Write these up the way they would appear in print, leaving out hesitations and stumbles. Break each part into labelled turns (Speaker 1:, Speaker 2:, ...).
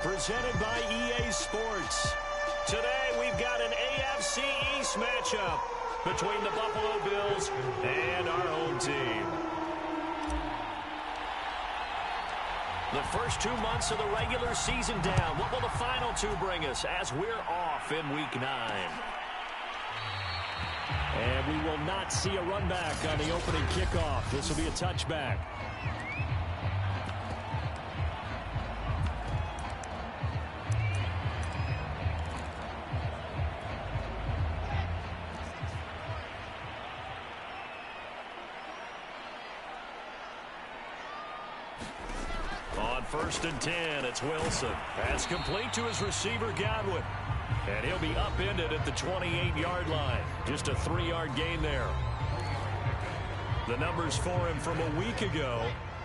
Speaker 1: Presented by EA Sports. Today we've got an AFC East matchup between the Buffalo Bills and our home team. The first 2 months of the regular season down. What will the final two bring us as we're off in Week 9? And we will not see a run back on the opening kickoff. This will be a touchback. On 1st and 10, it's Wilson. That's complete to his receiver, Godwin. And he'll be upended at the 28-yard line. Just a 3-yard gain there. The numbers for him from a week ago: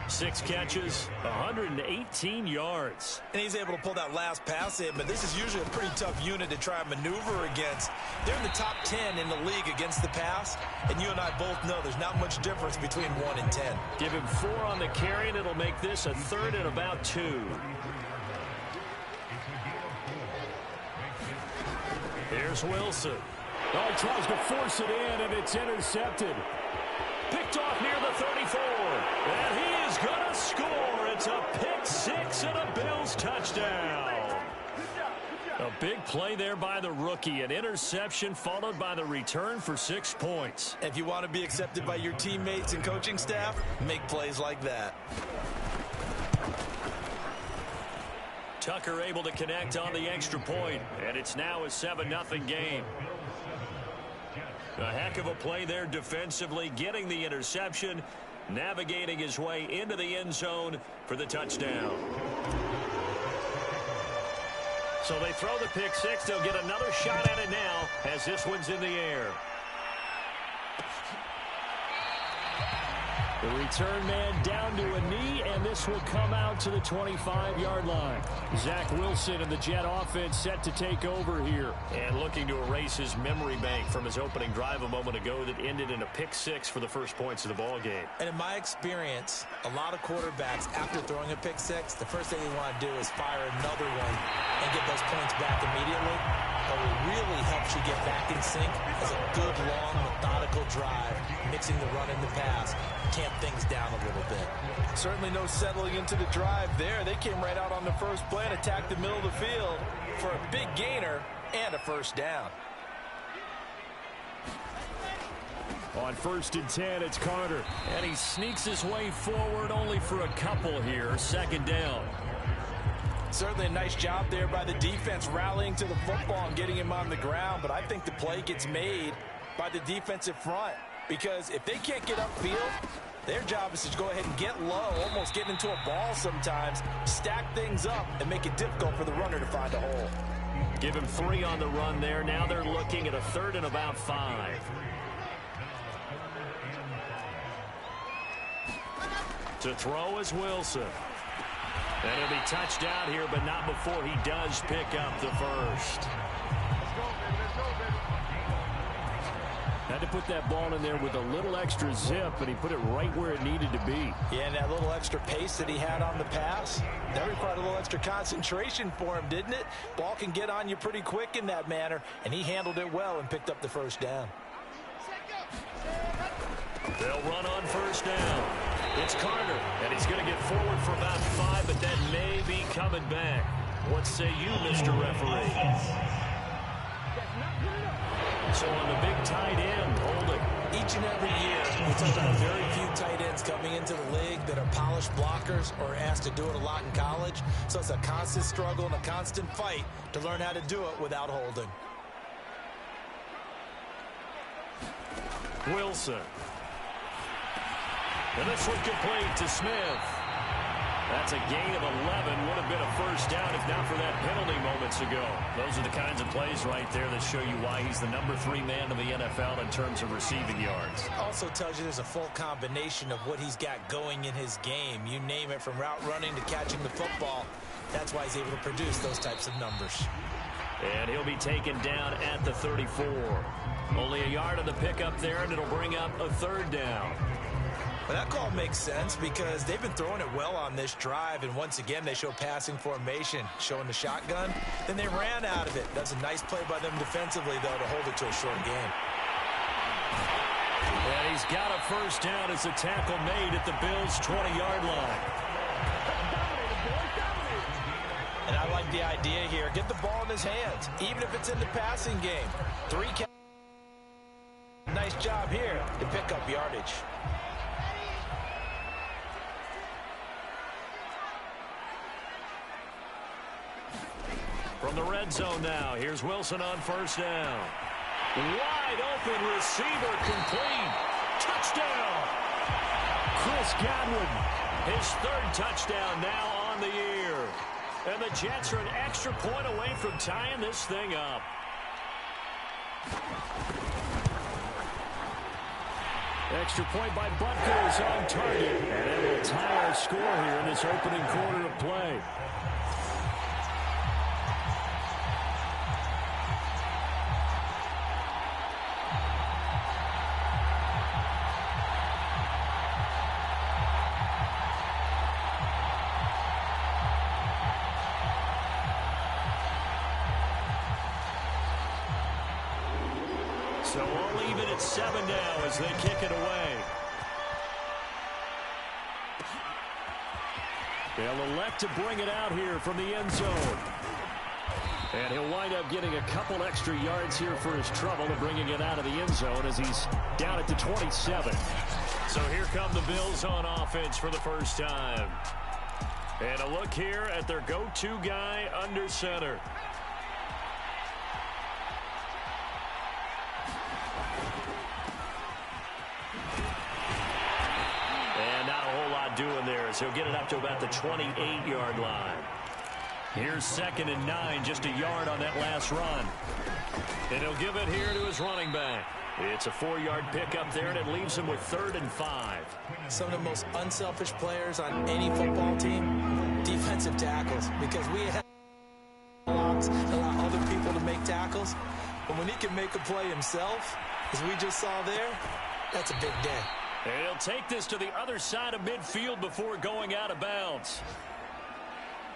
Speaker 1: 6 catches, 118 yards.
Speaker 2: And he's able to pull that last pass in, but this is usually a pretty tough unit to try and maneuver against. They're in the top 10 in the league against the pass, and you and I both know there's not much difference between 1 and 10.
Speaker 1: Give him 4 on the carry, and it'll make this a 3rd and about 2. Here's Wilson.
Speaker 3: Oh, he tries to force it in, and it's intercepted.
Speaker 1: Picked off near the 34. And he is going to score. It's a pick 6 and a Bills touchdown. A big play there by the rookie. An interception followed by the return for 6 points.
Speaker 2: If you want to be accepted by your teammates and coaching staff, make plays like that.
Speaker 1: Tucker able to connect on the extra point, and it's now a 7-0 game. A heck of a play there defensively, getting the interception, navigating his way into the end zone for the touchdown. So they throw the pick 6. They'll get another shot at it now as this one's in the air.
Speaker 3: The return man down to a knee, and this will come out to the 25-yard line. Zach Wilson and the Jet offense set to take over here.
Speaker 1: And looking to erase his memory bank from his opening drive a moment ago that ended in a pick 6 for the first points of the ball game.
Speaker 2: And in my experience, a lot of quarterbacks, after throwing a pick 6, the first thing they want to do is fire another one and get those points back immediately. But what really helps you get back in sync is a good, long, methodical drive, mixing the run and the pass, tamp things down a little bit. Certainly no settling into the drive there. They came right out on the first play and attacked the middle of the field for a big gainer and a first down.
Speaker 3: On 1st and 10, it's Carter.
Speaker 1: And he sneaks his way forward only for a couple here. 2nd down.
Speaker 2: Certainly a nice job there by the defense rallying to the football and getting him on the ground, but I think the play gets made by the defensive front, because if they can't get upfield, their job is to go ahead and get low, almost get into a ball sometimes, stack things up, and make it difficult for the runner to find a hole.
Speaker 1: Give him 3 on the run there. Now they're looking at a 3rd and about 5. To throw is Wilson. And he'll be touched out here, but not before he does pick up the first.
Speaker 3: Had to put that ball in there with a little extra zip, and he put it right where it needed to be.
Speaker 2: Yeah, and that little extra pace that he had on the pass, that required a little extra concentration for him, didn't it? Ball can get on you pretty quick in that manner, and he handled it well and picked up the first down.
Speaker 1: They'll run on 1st down. It's Carter, and he's going to get forward for about 5, but that may be coming back. What say you, Mr. Referee? So on the big tight end, holding.
Speaker 2: Each and every year, we talk about very few tight ends coming into the league that are polished blockers or asked to do it a lot in college. So it's a constant struggle and a constant fight to learn how to do it without holding.
Speaker 1: Wilson. And this one complete to Smith. That's a gain of 11. Would have been a first down if not for that penalty moments ago. Those are the kinds of plays right there that show you why he's the number 3 man in the NFL in terms of receiving yards.
Speaker 2: Also tells you there's a full combination of what he's got going in his game. You name it, from route running to catching the football. That's why he's able to produce those types of numbers.
Speaker 1: And he'll be taken down at the 34. Only a yard on the pickup there, and it'll bring up a 3rd down.
Speaker 2: Well, that call makes sense because they've been throwing it well on this drive, and once again, they show passing formation, showing the shotgun. Then they ran out of it. That's a nice play by them defensively, though, to hold it to a short game.
Speaker 3: And he's got a first down as the tackle made at the Bills' 20-yard line.
Speaker 2: And I like the idea here. Get the ball in his hands, even if it's in the passing game. Nice job here to pick up yardage.
Speaker 1: From the red zone now, here's Wilson on first down. Wide open receiver, complete. Touchdown!
Speaker 3: Chris Godwin.
Speaker 1: His third touchdown now on the year. And the Jets are an extra point away from tying this thing up.
Speaker 3: Extra point by Butker is on target. And it will tie our score here in this opening quarter of play.
Speaker 1: So all even at 7 now as they kick it away. They'll elect to bring it out here from the end zone. And he'll wind up getting a couple extra yards here for his trouble of bringing it out of the end zone as he's down at the 27. So here come the Bills on offense for the first time. And a look here at their go-to guy under center. Doing there, so he'll get it up to about the 28-yard line. Here's 2nd and 9, just a yard on that last run. And he'll give it here to his running back. It's a 4-yard pickup there, and it leaves him with 3rd and 5.
Speaker 2: Some of the most unselfish players on any football team, defensive tackles, because we have blocks, allow other people to make tackles. But when he can make a play himself, as we just saw there, that's a big day.
Speaker 1: And he'll take this to the other side of midfield before going out of bounds.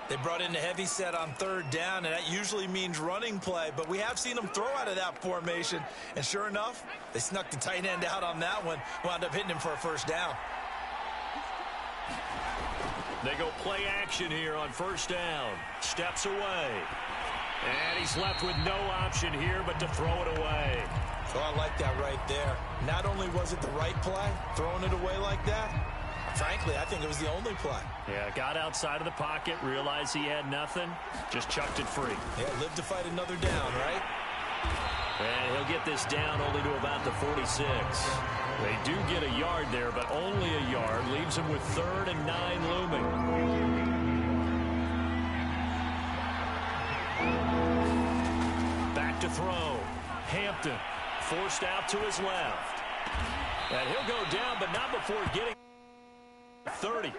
Speaker 2: They brought in the heavy set on 3rd down, and that usually means running play, but we have seen them throw out of that formation. And sure enough, they snuck the tight end out on that one, wound up hitting him for a first down.
Speaker 1: They go play action here on first down. Steps away. And he's left with no option here but to throw it away.
Speaker 2: So I like that right there. Not only was it the right play, throwing it away like that, frankly, I think it was the only play.
Speaker 1: Yeah, got outside of the pocket, realized he had nothing, just chucked it free.
Speaker 2: Yeah, live to fight another down, right?
Speaker 1: And he'll get this down only to about the 46. They do get a yard there, but only a yard. Leaves him with 3rd and 9 looming. Back to throw. Hampton. Forced out to his left. And he'll go down, but not before getting 30.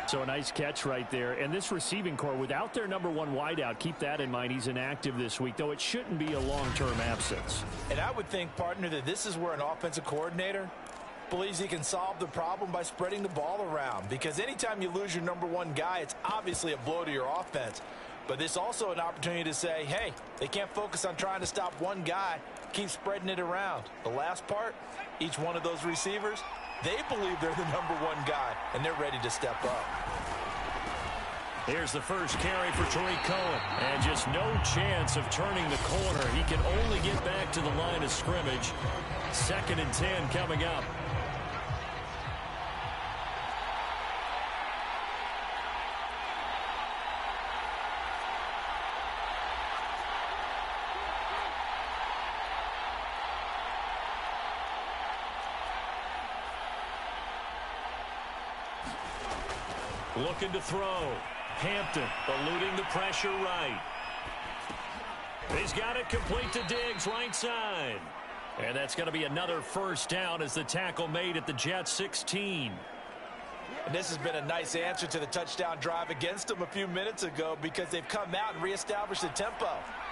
Speaker 3: So a nice catch right there. And this receiving core, without their number 1 wideout, keep that in mind. He's inactive this week, though it shouldn't be a long-term absence.
Speaker 2: And I would think, partner, that this is where an offensive coordinator believes he can solve the problem by spreading the ball around. Because anytime you lose your number 1 guy, it's obviously a blow to your offense. But this is also an opportunity to say, hey, they can't focus on trying to stop one guy. Keep spreading it around. The last part, each one of those receivers, they believe they're the number 1 guy, and they're ready to step up.
Speaker 1: Here's the first carry for Tariq Cohen. And just no chance of turning the corner. He can only get back to the line of scrimmage. 2nd and 10 coming up. Looking to throw. Hampton eluding the pressure right. He's got it complete to Diggs right side. And that's going to be another first down as the tackle made at the Jets 16.
Speaker 2: And this has been a nice answer to the touchdown drive against them a few minutes ago because they've come out and reestablished the tempo.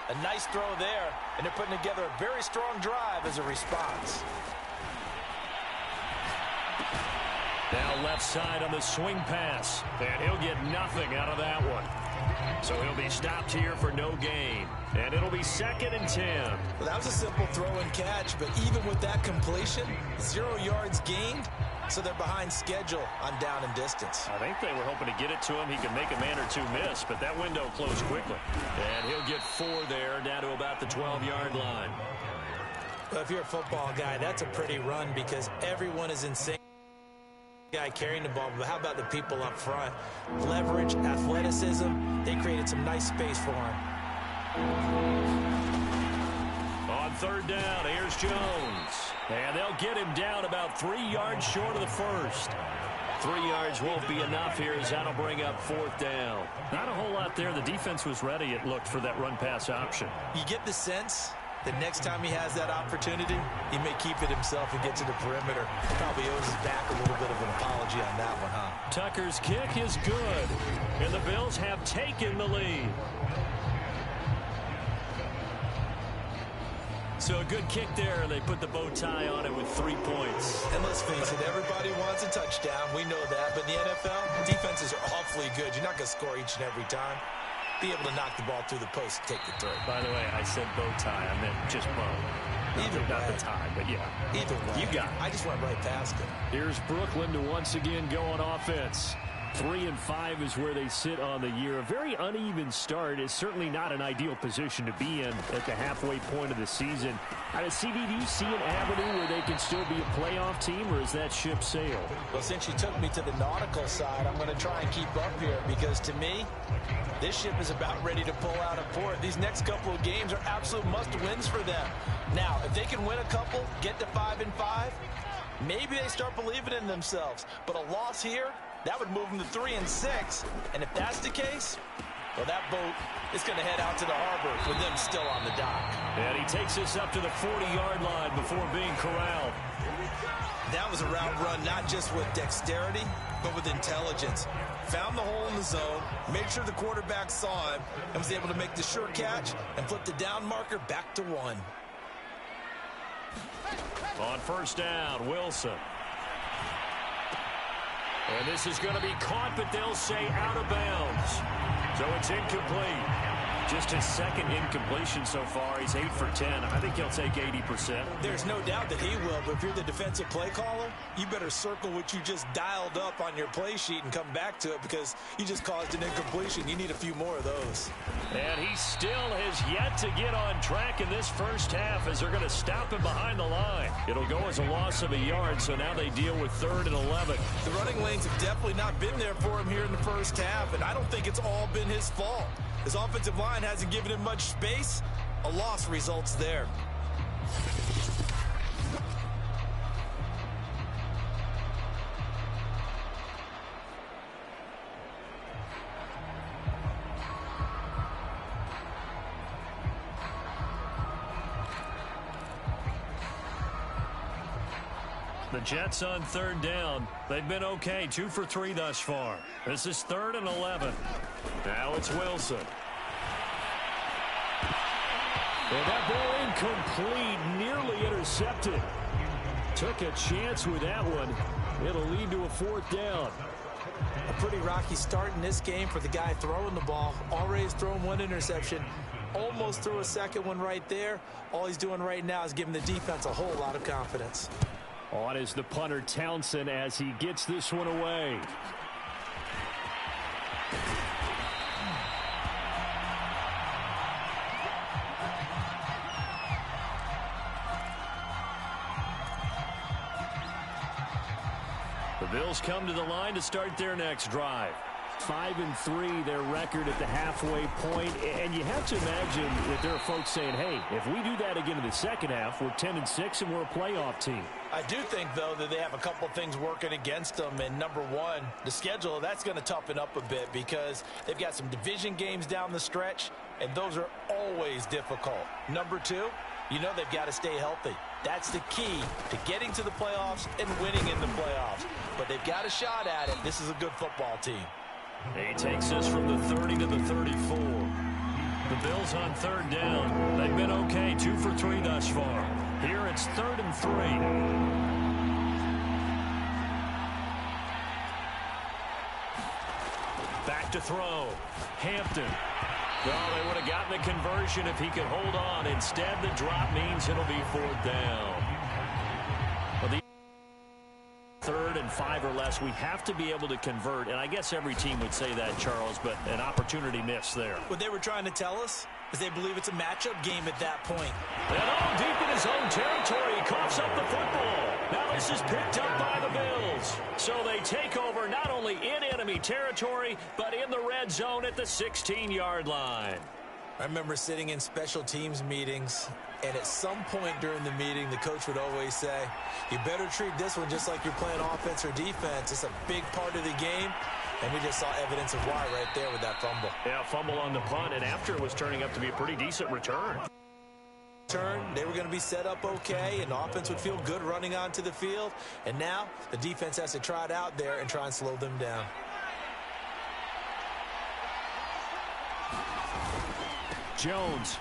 Speaker 2: A nice throw there, and they're putting together a very strong drive as a response.
Speaker 1: Now left side on the swing pass. And he'll get nothing out of that one. So he'll be stopped here for no gain. And it'll be 2nd and 10.
Speaker 2: Well, that was a simple throw and catch, but even with that completion, 0 yards gained, so they're behind schedule on down and distance.
Speaker 1: I think they were hoping to get it to him. He could make a man or two miss, but that window closed quickly. And he'll get 4 there, down to about the 12-yard line.
Speaker 2: Well, if you're a football guy, that's a pretty run because everyone is in sync. Guy carrying the ball, but how about the people up front? Leverage, athleticism, they created some nice space for him.
Speaker 1: On 3rd down, here's Jones. And they'll get him down about 3 yards short of the first. 3 yards won't be enough here as that'll bring up 4th down.
Speaker 3: Not a whole lot there. The defense was ready, it looked, for that run-pass option.
Speaker 2: You get the sense the next time he has that opportunity, he may keep it himself and get to the perimeter. Probably owes his back a little bit of an apology on that one, huh?
Speaker 3: Tucker's kick is good, and the Bills have taken the lead. So a good kick there, and they put the bow tie on it with 3 points.
Speaker 2: And let's face it, everybody wants a touchdown. We know that. But in the NFL, defenses are awfully good. You're not going to score each and every time. Be able to knock the ball through the post and take the throw.
Speaker 3: By the way, I said bow tie. I meant just bow.
Speaker 2: Either way.
Speaker 3: Not the tie, but yeah.
Speaker 2: Either way.
Speaker 3: You got it.
Speaker 2: I just went right past it.
Speaker 3: Here's Brooklyn to once again go on offense. 3 and 5 is where they sit on the year. A very uneven start is certainly not an ideal position to be in at the halfway point of the season. Out of CD, do you see an avenue where they can still be a playoff team, or is that ship sailed?
Speaker 2: Well, since you took me to the nautical side, I'm going to try and keep up here because, to me, this ship is about ready to pull out of port. These next couple of games are absolute must-wins for them. Now, if they can win a couple, get to 5 and 5, maybe they start believing in themselves. But a loss here, that would move them to 3 and 6. And if that's the case, well, that boat is going to head out to the harbor for them still on the dock.
Speaker 3: And he takes us up to the 40-yard line before being corralled.
Speaker 2: That was a route run not just with dexterity, but with intelligence. Found the hole in the zone, made sure the quarterback saw him, and was able to make the sure catch and flip the down marker back to 1.
Speaker 1: On 1st down, Wilson. And this is going to be caught, but they'll say out of bounds. So it's incomplete. Just his 2nd incompletion so far. He's 8 for 10. I think he'll take 80%.
Speaker 2: There's no doubt that he will, but if you're the defensive play caller, you better circle what you just dialed up on your play sheet and come back to it because you just caused an incompletion. You need a few more of those.
Speaker 3: And he still has yet to get on track in this first half as they're going to stop him behind the line. It'll go as a loss of a yard, so now they deal with 3rd and 11.
Speaker 2: The running lanes have definitely not been there for him here in the first half, and I don't think it's all been his fault. His offensive line hasn't given him much space. A loss results there.
Speaker 3: The Jets on 3rd down. They've been okay, 2 for 3 thus far. This is 3rd and 11.
Speaker 1: Now it's Wilson.
Speaker 3: And that ball incomplete, nearly intercepted. Took a chance with that one. It'll lead to a 4th down.
Speaker 2: A pretty rocky start in this game for the guy throwing the ball. Already has thrown 1 interception. Almost threw a 2nd one right there. All he's doing right now is giving the defense a whole lot of confidence.
Speaker 3: On is the punter Townsend as he gets this one away. The Bills come to the line to start their next drive. 5 and 3, their record at the halfway point, and you have to imagine that there are folks saying, hey, if we do that again in the second half, we're 10 and 6 and we're a playoff team.
Speaker 2: I do think, though, that they have a couple things working against them. And number one, the schedule, that's going to toughen up a bit because they've got some division games down the stretch, and those are always difficult. Number two, you know they've got to stay healthy. That's the key to getting to the playoffs and winning in the playoffs. But they've got a shot at it. This is a good football team.
Speaker 3: He takes us from the 30 to the 34. The Bills on 3rd down. They've been okay, 2 for 3 thus far. Here it's 3rd and 3.
Speaker 1: left to throw. Hampton. Well, they would have gotten the conversion if he could hold on. Instead, the drop means it'll be 4th down. Well, the 3rd and 5 or less, we have to be able to convert. And I guess every team would say that, Charles, but an opportunity missed there.
Speaker 2: What they were trying to tell us is they believe it's a matchup game at that point.
Speaker 1: And all deep in his own territory, he coughs up the football. Now this is picked up by the Bills. So they take over not only in enemy territory, but in the red zone at the 16-yard line.
Speaker 2: I remember sitting in special teams meetings, and at some point during the meeting, the coach would always say, you better treat this one just like you're playing offense or defense. It's a big part of the game. And we just saw evidence of why right there with that fumble.
Speaker 3: Yeah, fumble on the punt, and after it was turning up to be a pretty decent return.
Speaker 2: They were going to be set up okay, and the offense would feel good running onto the field. And now the defense has to try it out there and try and slow them down.
Speaker 3: Jones.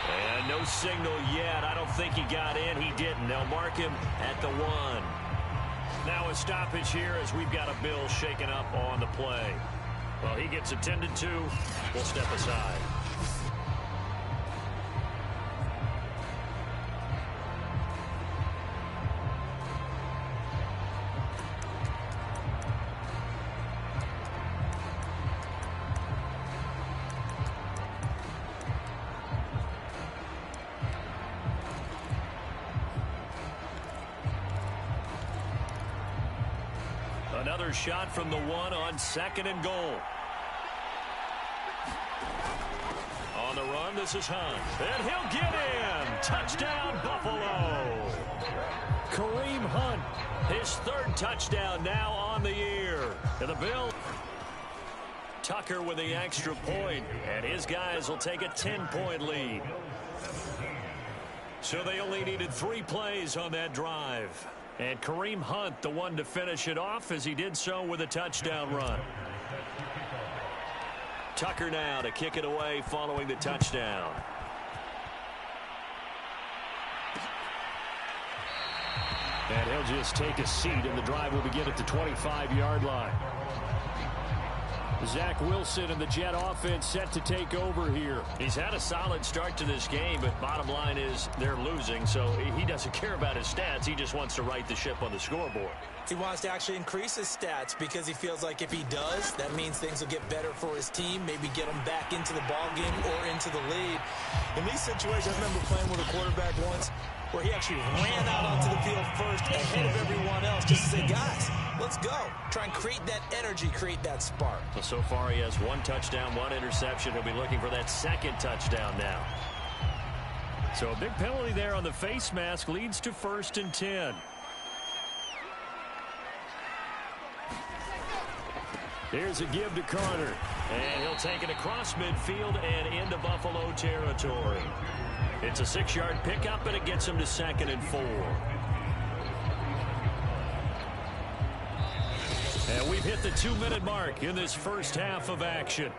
Speaker 1: And no signal yet. I don't think he got in. He didn't. They'll mark him at the 1. Now a stoppage here as we've got a Bill shaken up on the play. Well, he gets attended to. We'll step aside. Another shot from the 1 on 2nd and goal. On the run, this is Hunt. And he'll get in. Touchdown, Buffalo. Kareem Hunt, his 3rd touchdown now on the year. And the Bills. Tucker with the extra point, and his guys will take a 10-point lead. So they only needed 3 plays on that drive. And Kareem Hunt, the one to finish it off, as he did so with a touchdown run. Tucker now to kick it away following the touchdown.
Speaker 3: And he'll just take a seat, and the drive will begin at the 25-yard line. Zach Wilson and the Jet offense set to take over here.
Speaker 1: He's had a solid start to this game, but bottom line is they're losing, so he doesn't care about his stats. He just wants to right the ship on the scoreboard.
Speaker 2: He wants to actually increase his stats because he feels like if he does, that means things will get better for his team, maybe get him back into the ball game or into the lead. In these situations, I remember playing with a quarterback once where he actually ran out onto the field first ahead of everyone else just to say, guys, let's go. Try and create that energy, create that spark.
Speaker 1: Well, so far he has 1 touchdown, 1 interception. He'll be looking for that 2nd touchdown now.
Speaker 3: So a big penalty there on the face mask leads to 1st and 10. Here's a give to Carter.
Speaker 1: And he'll take it across midfield and into Buffalo territory. It's a 6-yard pickup, and it gets him to 2nd and 4. And we've hit the 2-minute mark in this first half of action.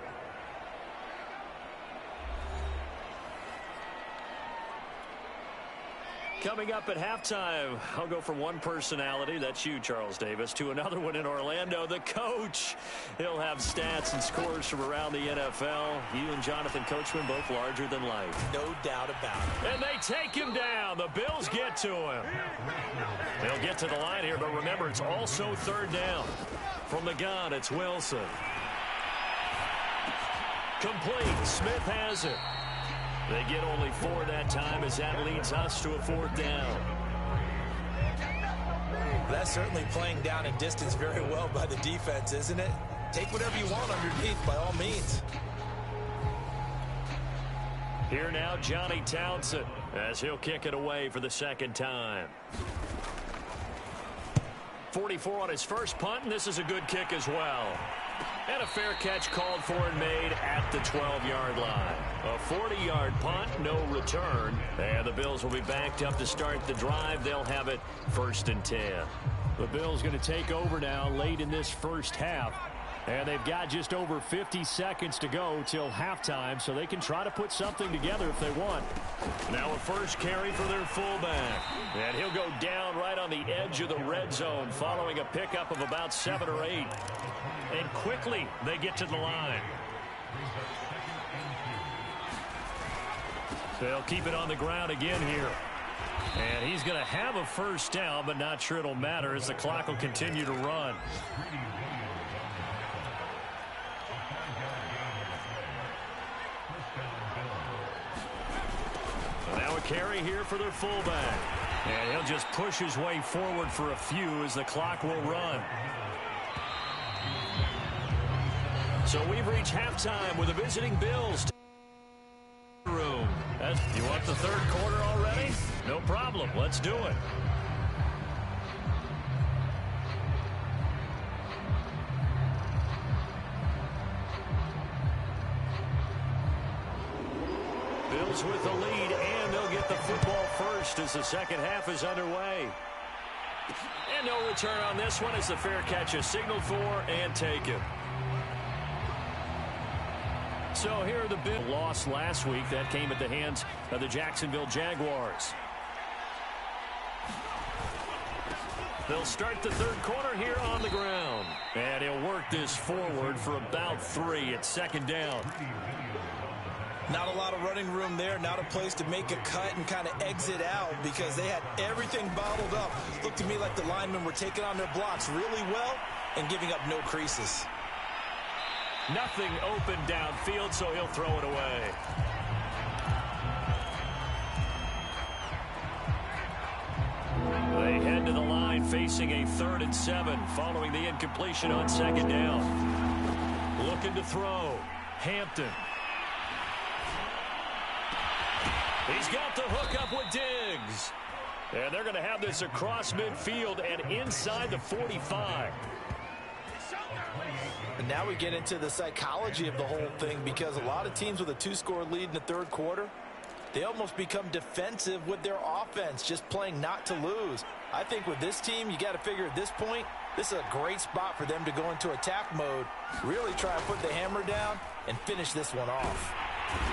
Speaker 1: Coming up at halftime, I'll go from one personality, that's you, Charles Davis, to another one in Orlando, the coach. He'll have stats and scores from around the NFL. You and Jonathan Coachman both larger than life.
Speaker 2: No doubt about it.
Speaker 1: And they take him down. The Bills get to him. They'll get to the line here, but remember, it's also 3rd down. From the gun, it's Wilson. Complete. Smith has it. They get only 4 that time as that leads us to a 4th down.
Speaker 2: That's certainly playing down in distance very well by the defense, isn't it? Take whatever you want underneath by all means.
Speaker 1: Here now, Johnny Townsend, as he'll kick it away for the 2nd time. 44 on his first punt, and this is a good kick as well. And a fair catch called for and made at the 12-yard line. A 40-yard punt, no return. And the Bills will be backed up to start the drive. They'll have it 1st and 10.
Speaker 3: The Bills going to take over now late in this first half. And they've got just over 50 seconds to go till halftime, so they can try to put something together if they want.
Speaker 1: Now a first carry for their fullback. And he'll go down right on the edge of the red zone following a pickup of about 7 or 8. And quickly they get to the line. They'll keep it on the ground again here. And he's going to have a first down, but not sure it'll matter as the clock will continue to run. Now a carry here for their fullback. And he'll just push his way forward for a few as the clock will run. So we've reached halftime with the visiting Bills. You want the third quarter already? No problem. Let's do it. Bills with the lead, and they'll get the football first as the second half is underway. And no return on this one as the fair catch is signaled for and taken. So here are the Bills. Lost last week. That came at the hands of the Jacksonville Jaguars. They'll start the third quarter here on the ground. And he'll work this forward for about 3 at second down.
Speaker 2: Not a lot of running room there. Not a place to make a cut and kind of exit out because they had everything bottled up. Looked to me like the linemen were taking on their blocks really well and giving up no creases.
Speaker 1: Nothing open downfield, so he'll throw it away. They head to the line facing a 3rd and 7 following the incompletion on second down. Looking to throw. Hampton. He's got the hook up with Diggs. And they're going to have this across midfield and inside the 45.
Speaker 2: And now we get into the psychology of the whole thing because a lot of teams with a 2-score lead in the third quarter, they almost become defensive with their offense, just playing not to lose. I think with this team, you got to figure at this point, this is a great spot for them to go into attack mode, really try to put the hammer down and finish this one off.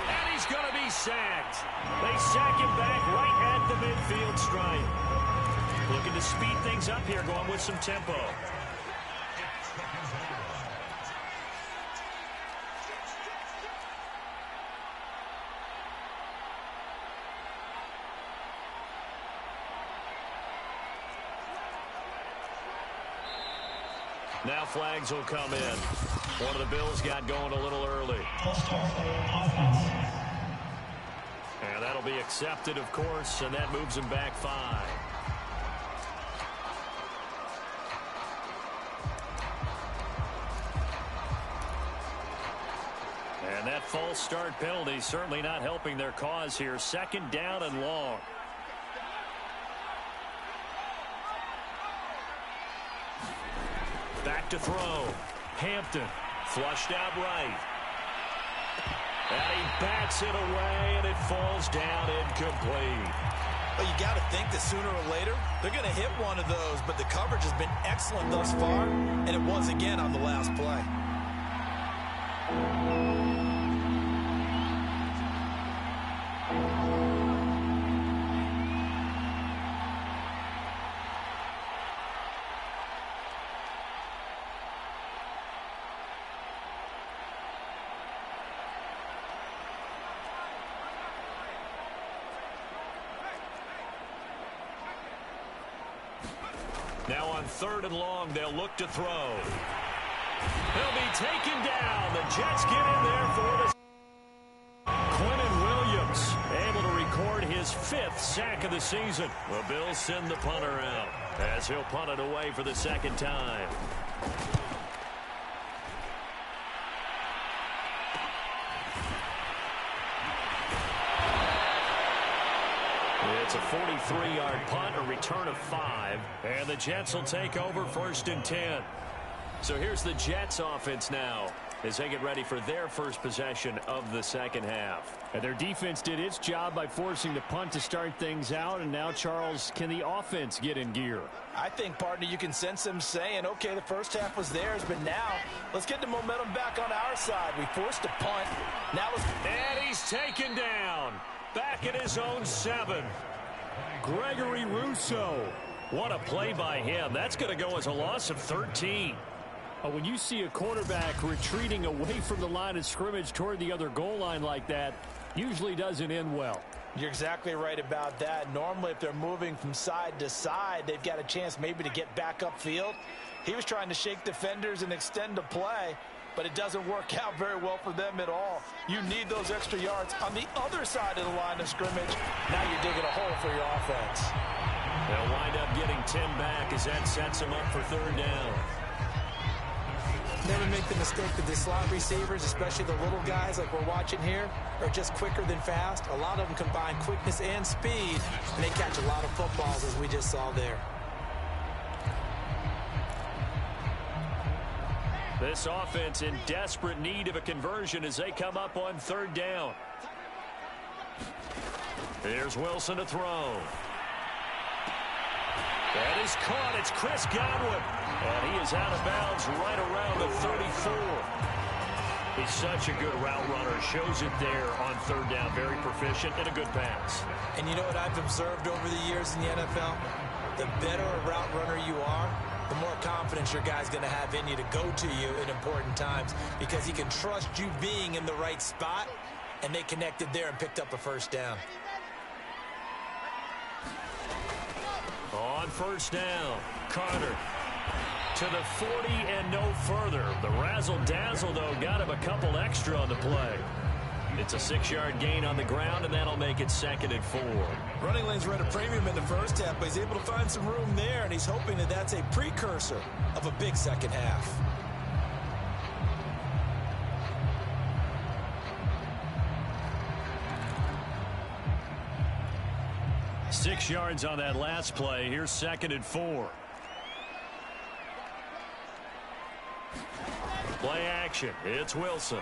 Speaker 1: And he's going to be sacked. They sack him back right at the midfield stripe. Looking to speed things up here, going with some tempo. Now flags will come in. One of the Bills got going a little early. And that'll be accepted, of course, and that moves him back 5. And that false start penalty certainly not helping their cause here. Second down and long. Back to throw. Hampton flushed out right. And he bats it away, and it falls down incomplete.
Speaker 2: Well, you got to think that sooner or later, they're going to hit one of those, but the coverage has been excellent thus far, and it was again on the last play.
Speaker 1: Now on 3rd and long, they'll look to throw. He'll be taken down. The Jets get in there for the... Quinnen Williams able to record his 5th sack of the season. The Bills send the punter out as he'll punt it away for the second time. It's a 43-yard punt, a return of 5, and the Jets will take over 1st and 10. So here's the Jets offense now. as they get ready for their first possession of the second half.
Speaker 3: And their defense did its job by forcing the punt to start things out. And now, Charles, can the offense get in gear?
Speaker 2: I think, partner, you can sense them saying, okay, the first half was theirs, but now let's get the momentum back on our side. We forced a punt. Now let's...
Speaker 1: And he's taken down. Back at his own 7. Gregory Rousseau. What a play by him. That's going to go as a loss of 13.
Speaker 3: When you see a quarterback retreating away from the line of scrimmage toward the other goal line like that, usually doesn't end well.
Speaker 2: You're exactly right about that. Normally, if they're moving from side to side, they've got a chance maybe to get back upfield. He was trying to shake defenders and extend the play, but it doesn't work out very well for them at all. You need those extra yards on the other side of the line of scrimmage. Now you're digging a hole for your offense.
Speaker 1: They'll wind up getting 10 back as that sets them up for third down.
Speaker 2: Never make the mistake that the slot receivers, especially the little guys like we're watching here, are just quicker than fast. A lot of them combine quickness and speed, and they catch a lot of footballs, as we just saw there.
Speaker 1: This offense in desperate need of a conversion as they come up on third down. Here's Wilson to throw. That is caught. It's Chris Godwin. And he is out of bounds right around the 34. He's such a good route runner. Shows it there on third down. Very proficient and a good pass.
Speaker 2: And you know what I've observed over the years in the NFL? The better a route runner you are, the more confidence your guy's going to have in you to go to you in important times because he can trust you being in the right spot, and they connected there and picked up a first down.
Speaker 1: On first down, Carter to the 40 and no further. The razzle-dazzle, though, got him a couple extra on the play. It's a 6-yard gain on the ground, and that'll make it 2nd and 4.
Speaker 2: Running lanes were at a premium in the first half, but he's able to find some room there, and he's hoping that that's a precursor of a big second half.
Speaker 1: Six yards on that last play. Here's 2nd and 4. Play action. It's Wilson.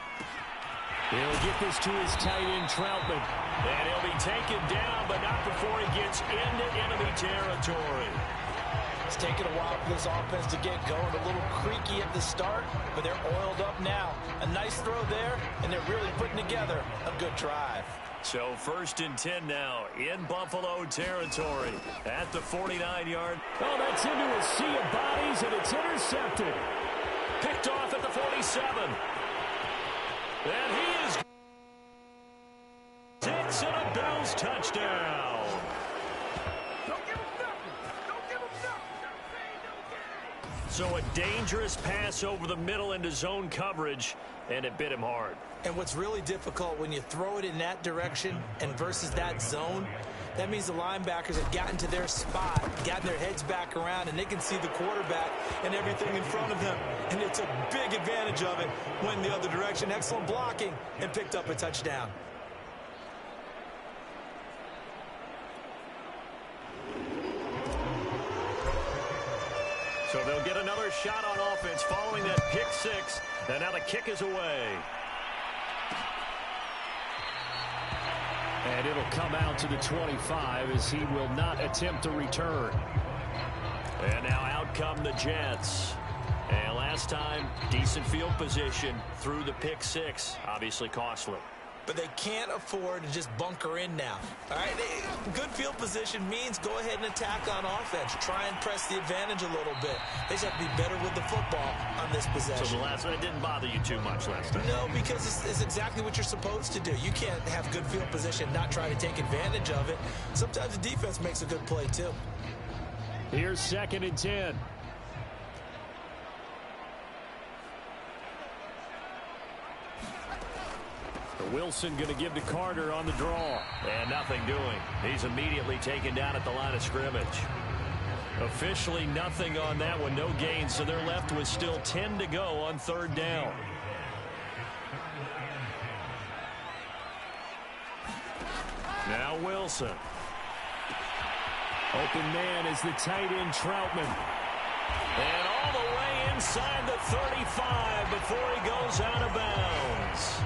Speaker 3: He'll get this to his tight end, Troutman.
Speaker 1: And he'll be taken down, but not before he gets into enemy territory.
Speaker 2: It's taken a while for this offense to get going. A little creaky at the start, but they're oiled up now. A nice throw there, and they're really putting together a good drive.
Speaker 1: So 1st and 10 now in Buffalo territory at the 49-yard.
Speaker 3: Oh, that's into a sea of bodies, and it's intercepted.
Speaker 1: Picked off at the 47. And he is... It's a Bills touchdown. So a dangerous pass over the middle into zone coverage, and it bit him hard.
Speaker 2: And what's really difficult when you throw it in that direction and versus that zone, that means the linebackers have gotten to their spot, gotten their heads back around, and they can see the quarterback and everything in front of them. And it's a big advantage of it. Went the other direction. Excellent blocking and picked up a touchdown.
Speaker 1: So they'll get another shot on offense following that pick six. And now the kick is away.
Speaker 3: And it'll come out to the 25 as he will not attempt to return.
Speaker 1: And now out come the Jets. And last time, decent field position through the pick six. Obviously costly.
Speaker 2: But they can't afford to just bunker in now. All right, good field position means go ahead and attack on offense. Try and press the advantage a little bit. They just have to be better with the football on this possession.
Speaker 1: So the last one didn't bother you too much last time?
Speaker 2: No, because it's exactly what you're supposed to do. You can't have good field position, not try to take advantage of it. Sometimes the defense makes a good play, too.
Speaker 3: Here's 2nd and 10. Wilson going to give to Carter on the draw.
Speaker 1: And nothing doing. He's immediately taken down at the line of scrimmage. Officially nothing on that one. No gain, so they're left with still 10 to go on 3rd down. Now Wilson.
Speaker 3: Open man is the tight end, Troutman.
Speaker 1: And all the way inside the 35 before he goes out of bounds.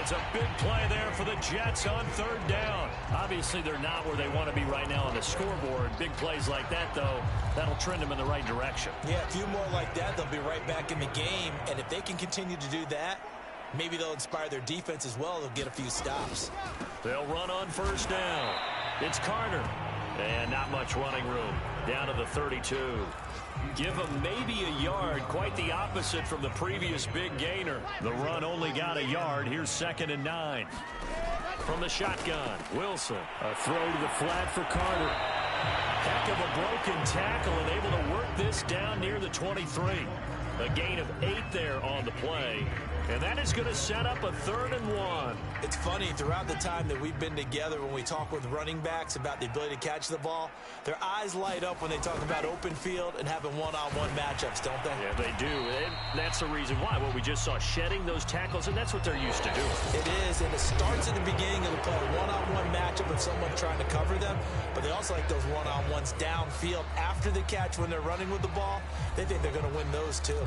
Speaker 1: It's a big play there for the Jets on third down.
Speaker 3: Obviously, they're not where they want to be right now on the scoreboard. Big plays like that, though, that'll trend them in the right direction.
Speaker 2: Yeah, a few more like that, they'll be right back in the game. And if they can continue to do that, maybe they'll inspire their defense as well. They'll get a few stops.
Speaker 1: They'll run on first down. It's Carter. And not much running room. Down to the 32. Give him maybe a yard. Quite the opposite from the previous big gainer. The run only got a yard. Here's 2nd and 9. From the shotgun, Wilson.
Speaker 3: A throw to the flat for Carter.
Speaker 1: Heck of a broken tackle and able to work this down near the 23. A gain of 8 there on the play. And that is going to set up a 3rd and 1.
Speaker 2: It's funny, throughout the time that we've been together, when we talk with running backs about the ability to catch the ball, their eyes light up when they talk about open field and having one-on-one matchups, don't they?
Speaker 1: Yeah, they do. And that's the reason why. What we just saw, shedding those tackles, and that's what they're used to doing.
Speaker 2: It is, and it starts at the beginning of the play, a one-on-one matchup of someone trying to cover them, but they also like those one-on-ones downfield after the catch when they're running with the ball. They think they're going to win those too.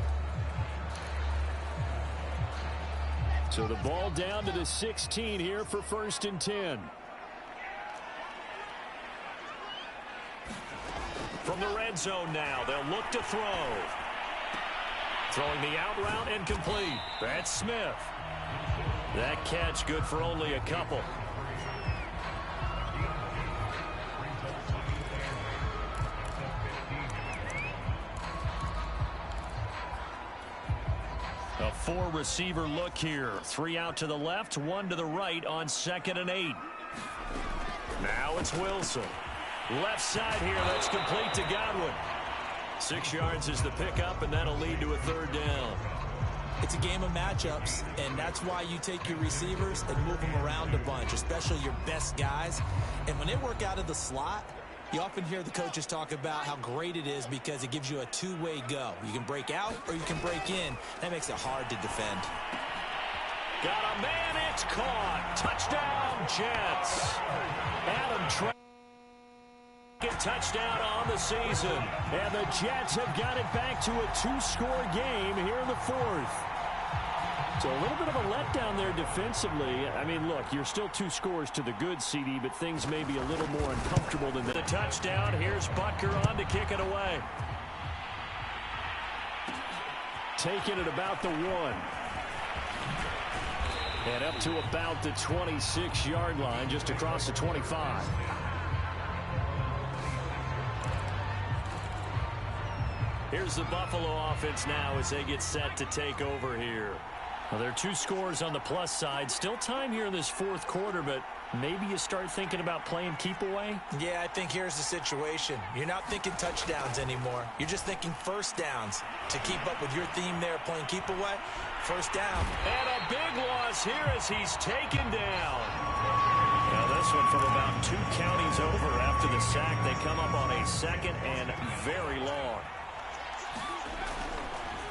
Speaker 3: So the ball down to the 16 here for 1st and 10.
Speaker 1: From the red zone now, they'll look to throw. Throwing the out route and complete. That's Smith. That catch good for only a couple. A 4-receiver look here. 3 out to the left, 1 to the right on 2nd and 8. Now it's Wilson. Left side here, that's complete to Godwin. 6 yards is the pickup, and that'll lead to a 3rd down.
Speaker 2: It's a game of matchups, and that's why you take your receivers and move them around a bunch, especially your best guys. And when they work out of the slot, you often hear the coaches talk about how great it is because it gives you a two-way go. You can break out or you can break in. That makes it hard to defend.
Speaker 1: Got a man, it's caught. Touchdown, Jets. Adam touchdown on the season.
Speaker 3: And the Jets have got it back to a 2-score game here in the 4th. So a little bit of a letdown there defensively. I mean, look, you're still 2 scores to the good, CD, but things may be a little more uncomfortable than that.
Speaker 1: The touchdown, here's Butker on to kick it away.
Speaker 3: Taking it about the 1. And up to about the 26-yard line, just across the 25.
Speaker 1: Here's the Buffalo offense now as they get set to take over here.
Speaker 3: Well, there are 2 scores on the plus side. Still time here in this 4th quarter, but maybe you start thinking about playing keep away?
Speaker 2: Yeah, I think here's the situation. You're not thinking touchdowns anymore. You're just thinking first downs. To keep up with your theme there, playing keep away, first down.
Speaker 1: And a big loss here as he's taken down. Now this one from about 2 counties over after the sack. They come up on a 2nd and very long.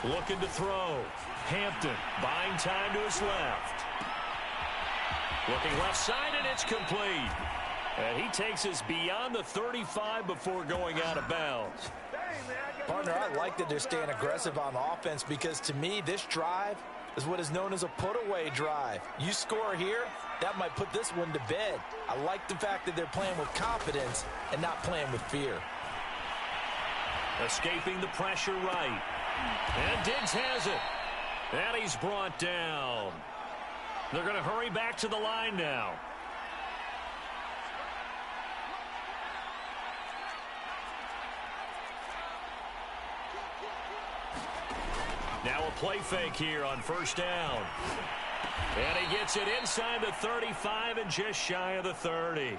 Speaker 1: Looking to throw. Hampton buying time to his left. Looking left side, and it's complete. And he takes us beyond the 35 before going out of bounds.
Speaker 2: Partner, I like that they're staying aggressive on offense because to me, this drive is what is known as a put-away drive. You score here, that might put this one to bed. I like the fact that they're playing with confidence and not playing with fear.
Speaker 1: Escaping the pressure right. And Diggs has it. And he's brought down. They're going to hurry back to the line now. Now a play fake here on first down. And he gets it inside the 35 and just shy of the 30.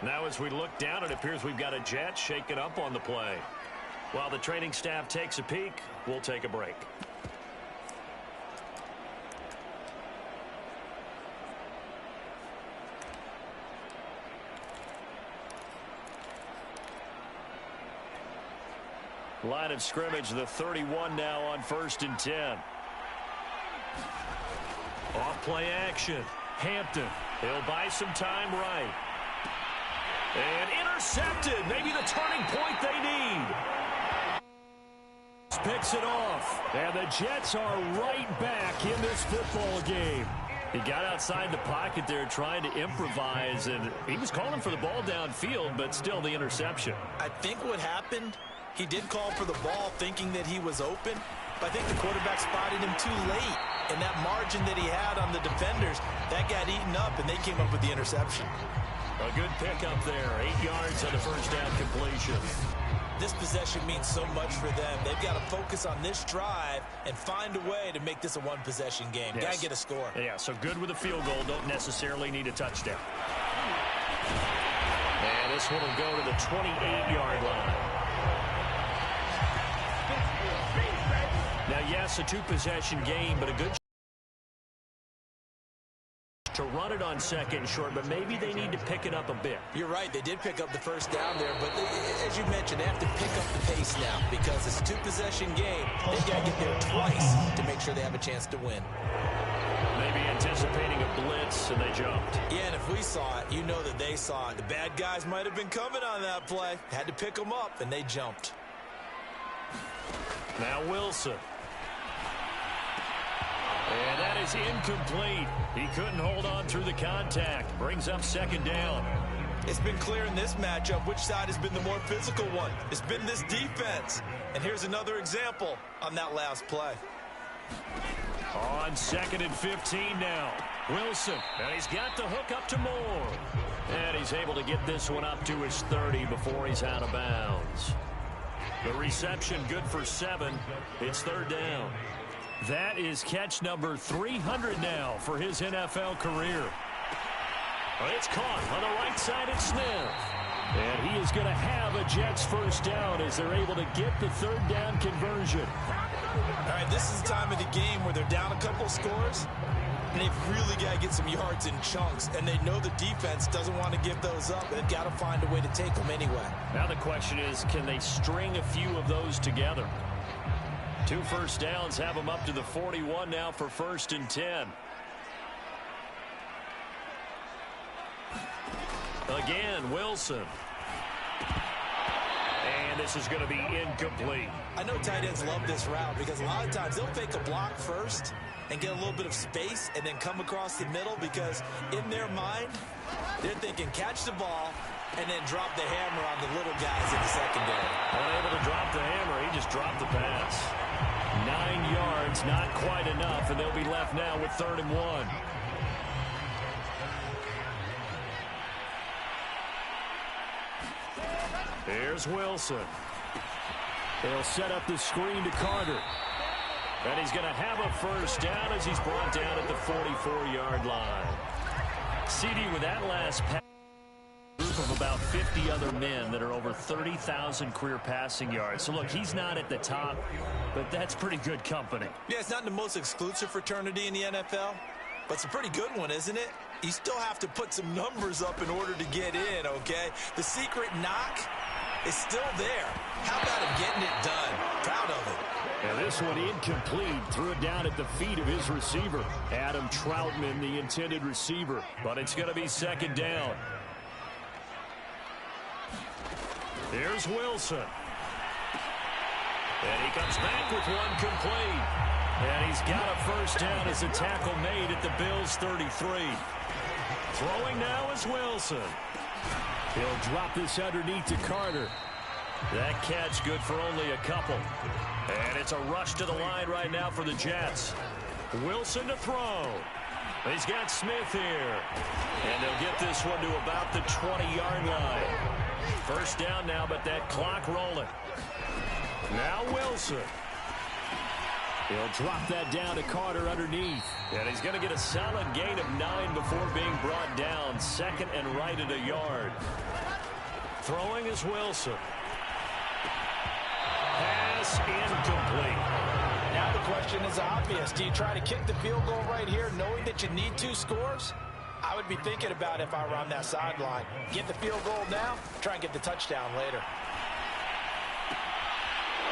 Speaker 1: Now as we look down, it appears we've got a Jet shaken up on the play. While the training staff takes a peek, we'll take a break. Line of scrimmage, the 31 now on 1st and 10. Off play action. Hampton. He'll buy some time right. And intercepted. Maybe the turning point they need.
Speaker 3: picks it off. And the Jets are right back in this football game. He got outside the pocket there trying to improvise, and he was calling for the ball downfield, but still the interception.
Speaker 2: I think what happened, he did call for the ball thinking that he was open, but I think the quarterback spotted him too late. And that margin that he had on the defenders, that got eaten up, and they came up with the interception.
Speaker 3: A good pickup there. 8 yards on the first down completion.
Speaker 2: This possession means so much for them. They've got to focus on this drive and find a way to make this a one-possession game.
Speaker 3: Yes.
Speaker 2: Got to get a score.
Speaker 3: Yeah, so good with a field goal. Don't necessarily need a touchdown. And this one will go to the 28-yard line. Now, yes, a two-possession game, but a good to run it on second and short, but maybe they need to pick it up a bit.
Speaker 2: You're right. They did pick up the first down there, but as you mentioned, they have to pick up the pace now because it's a two-possession game. They've got to get there twice to make sure they have a chance to win.
Speaker 3: Maybe anticipating a blitz, and they jumped.
Speaker 2: Yeah, and if we saw it, you know that they saw it. The bad guys might have been coming on that play. Had to pick them up, and they jumped.
Speaker 3: Now Wilson. And that is incomplete. He couldn't hold on through the contact. Brings up second down.
Speaker 2: It's been clear in this matchup which side has been the more physical one. It's been this defense. And here's another example on that last play.
Speaker 3: On 2nd and 15 now. Wilson. And he's got the hook up to Moore. And he's able to get this one up to his 30 before he's out of bounds. The reception good for 7. It's third down. That is catch number 300 now for his NFL career. It's caught on the right side at Smith. And he is going to have a Jets first down as they're able to get the third down conversion.
Speaker 2: All right, this is the time of the game where they're down a couple of scores. And they've really got to get some yards in chunks. And they know the defense doesn't want to give those up. They've got to find a way to take them anyway.
Speaker 3: Now the question is, can they string a few of those together? 2 first downs have them up to the 41 now for 1st and 10. Again, Wilson. And this is going to be incomplete.
Speaker 2: I know tight ends love this route because a lot of times they'll fake a block first and get a little bit of space and then come across the middle because in their mind, they're thinking catch the ball and then drop the hammer on the little guys in the secondary.
Speaker 3: Unable to drop the hammer, he just dropped the pass. 9 yards, not quite enough, and they'll be left now with 3rd and 1. Here's Wilson. They'll set up the screen to Carter. And he's going to have a first down as he's brought down at the 44-yard line. CD with that last pass. Group of about 50 other men that are over 30,000 career passing yards. So, look, he's not at the top, but that's pretty good company.
Speaker 2: Yeah, it's not the most exclusive fraternity in the NFL, but it's a pretty good one, isn't it? You still have to put some numbers up in order to get in, okay? The secret knock is still there. How about him getting it done? Proud of it.
Speaker 3: And this one incomplete. Threw it down at the feet of his receiver. Adam Troutman, the intended receiver. But it's going to be 2nd down. Here's Wilson. And he comes back with one complete. And he's got a first down as a tackle made at the Bills' 33. Throwing now is Wilson. He'll drop this underneath to Carter. That catch good for only a couple. And it's a rush to the line right now for the Jets. Wilson to throw. He's got Smith here. And they'll get this one to about the 20-yard line. First down now, but that clock rolling. Now Wilson. He'll drop that down to Carter underneath. And he's going to get a solid gain of 9 before being brought down. 2nd and right at a yard. Throwing is Wilson. Pass incomplete.
Speaker 4: Now the question is obvious. Do you try to kick the field goal right here knowing that you need 2 scores? I would be thinking about if I were on that sideline. Get the field goal now, try and get the touchdown later.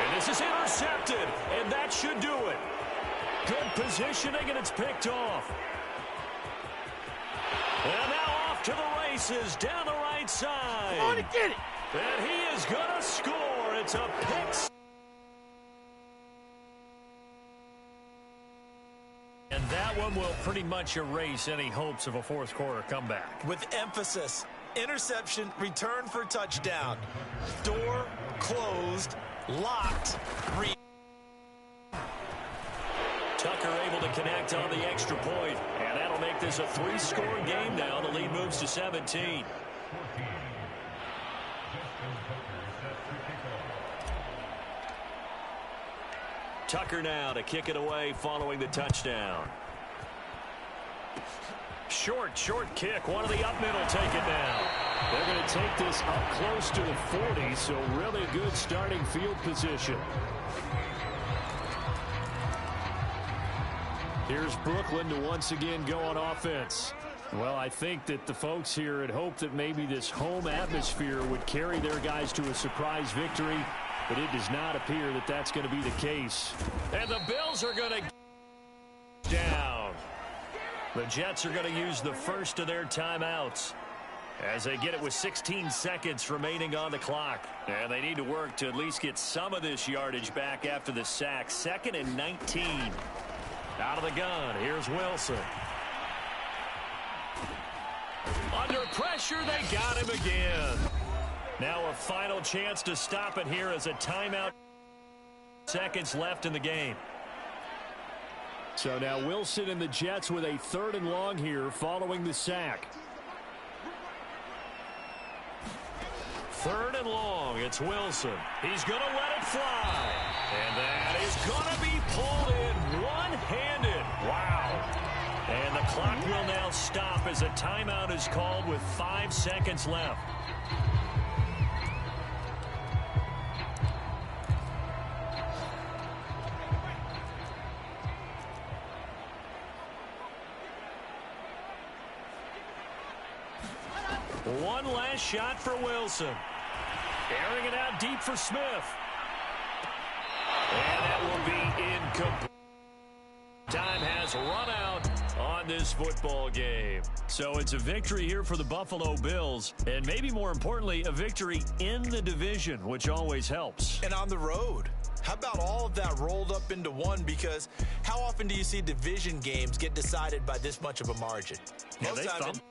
Speaker 3: And this is intercepted, and that should do it. Good positioning, and it's picked off. And now off to the races, down the right side.
Speaker 4: Come on and get it.
Speaker 3: And he is going to score. It's a pick.
Speaker 1: that one will pretty much erase any hopes of a fourth quarter comeback.
Speaker 4: With emphasis, interception, return for touchdown. Door closed, locked,
Speaker 1: Tucker able to connect on the extra point, and that'll make this a 3-score game now. The lead moves to 17. Tucker now to kick it away following the touchdown. Short kick. One of the up middle take it down.
Speaker 3: They're going to take this up close to the 40, so really good starting field position. Here's Brooklyn to once again go on offense. Well, I think that the folks here had hoped that maybe this home atmosphere would carry their guys to a surprise victory, but it does not appear that that's going to be the case.
Speaker 1: And the Bills are going to down. The Jets are going to use the first of their timeouts as they get it with 16 seconds remaining on the clock. And they need to work to at least get some of this yardage back after the sack. 2nd and 19. Out of the gun, here's Wilson. Under pressure, they got him again. Now a final chance to stop it here as a timeout. Seconds left in the game.
Speaker 3: So now Wilson and the Jets with a 3rd and long here following the sack.
Speaker 1: 3rd and long, it's Wilson. He's going to let it fly. And that is going to be pulled in one-handed. Wow. And the clock will now stop as a timeout is called with 5 seconds left. One last shot for Wilson. Airing it out deep for Smith. And that will be incomplete. Time has run out on this football game. So it's a victory here for the Buffalo Bills. And maybe more importantly, a victory in the division, which always helps.
Speaker 4: And on the road. How about all of that rolled up into one? Because how often do you see division games get decided by this much of a margin?
Speaker 1: Yeah,
Speaker 4: Most times